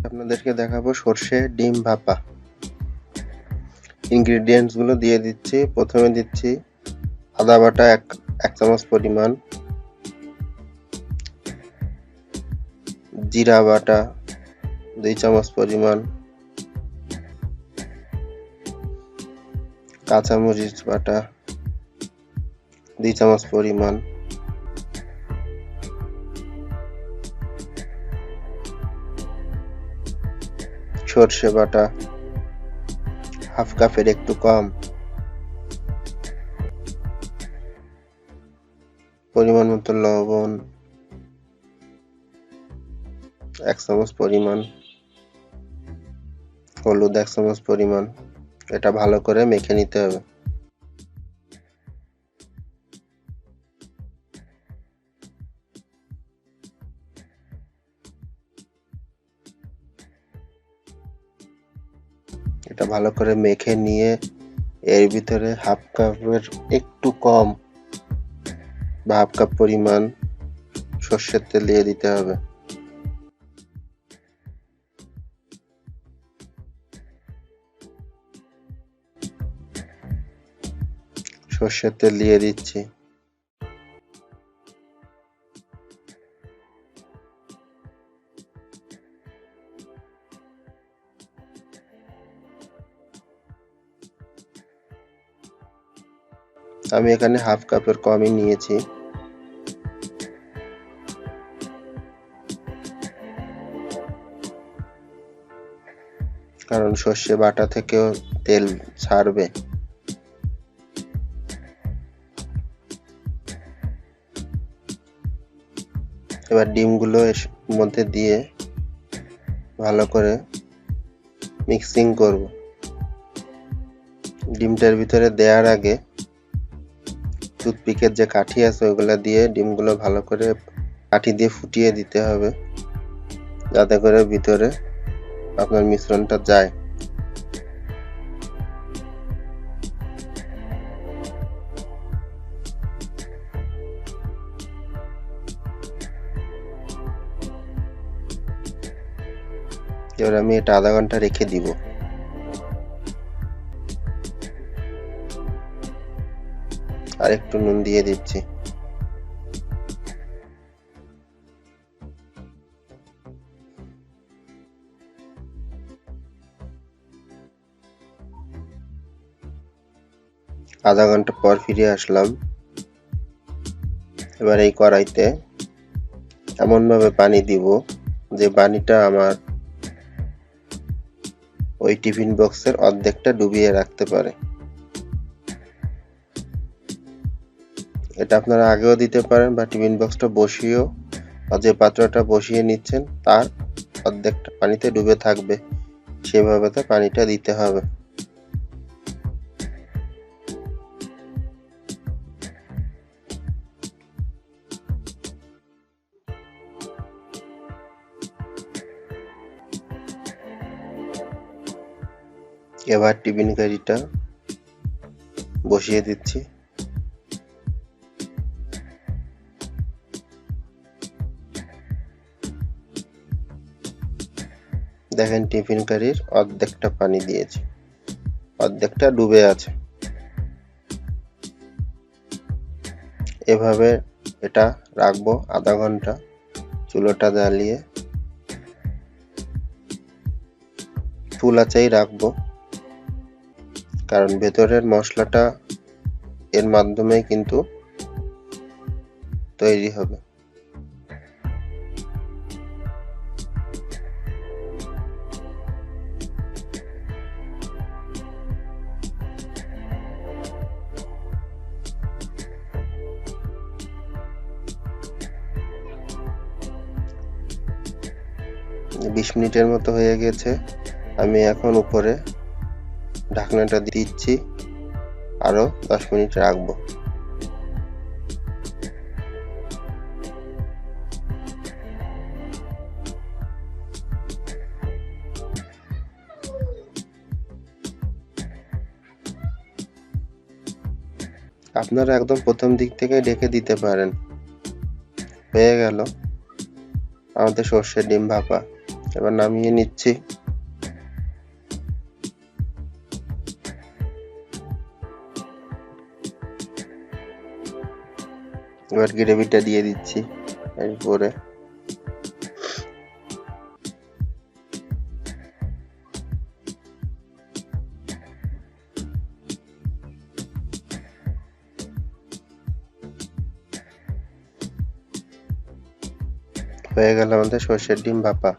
আপনাদেরকে দেখাবো সর্ষে ডিম ভাপা। ইনগ্রেডিয়েন্টস গুলো দিয়ে দিচ্ছি। প্রথমে দিচ্ছি আদা বাটা এক চামচ পরিমাণ, জিরা বাটা 2 চামচ পরিমাণ, কাঁচামরিচ বাটা 2 চামচ পরিমাণ, সর্ষে বাটা হাফ কাপের একটু কম, পরিমাণ মতো লবণ 1 চামচ পরিমাণ, হলুদ 1 চামচ পরিমাণ। এটা ভালো করে মেখে নিতে হবে। এটা ভালো করে মেখে নিয়ে এর ভিতরে হাফ কাপের একটু কম বা হাফ কাপ পরিমাণ সর্ষের তেল দিয়ে দিতে হবে। সর্ষের তেল দিয়ে দিচ্ছি। আমি এখানে হাফ কাপের কমই নিয়েছি। কারণ সর্ষে বাটা থেকেও তেল ছাড়বে। এবার ডিমগুলো এর মধ্যে দিয়ে ভালো করে মিক্সিং করব। ডিমটার ভিতরে দেওয়ার আগে টুথপিকের যে কাঠি আছে ওগুলা দিয়ে ডিমগুলো ভালো করে কাঠি দিয়ে ফুটিয়ে দিতে হবে, যাতে করে ভিতরে আপনার মিশ্রণটা যায়। এবার আমি এটা আধা ঘন্টা রেখে দিব। আর একটু নুন দিয়ে দিচ্ছি। আধা ঘন্টা পর ফিরে আসলাম। এবার এই কড়াইতে এমন ভাবে পানি দিব যে পানিটা আমার ওই টিফিন বক্সের অর্ধেকটা ডুবিয়ে রাখতে পারে। এটা আপনারা আগেও দিতে পারেন বা টিফিন বক্সটা বসিয়েও, যে পাত্রটা বসিয়ে নিচ্ছেন তার অর্ধেকটা পানিতে ডুবে থাকবে, সেভাবে তো পানিটা দিতে হবে। এবার টিফিন কারিটা বসিয়ে দিচ্ছি। দেখেন টিফিন কারির অর্ধেকটা পানি দিয়েছি, অর্ধেকটা ডুবে আছে। এভাবে এটা রাখবো আধা ঘন্টা চুলোটা জ্বালিয়ে, ফুল আঁচেই রাখবো, কারণ ভেতরের মশলাটা এর মাধ্যমে কিন্তু তৈরি হবে। বিশ মিনিটের মতো হয়ে গেছে। আমি এখন উপরে ঢাকনাটা দিচ্ছি, আরো 10 মিনিট রাখবো। আপনারা একদম প্রথম দিক থেকে ঢেকে দিতে পারেন। হয়ে গেল আমাদের সর্ষের ডিম ভাপা। এবার নামিয়ে নিচ্ছি। এবার গ্রেভিটা দিয়ে দিচ্ছি এরপরে। হয়ে গেল আমাদের সর্ষের ডিম ভাপা।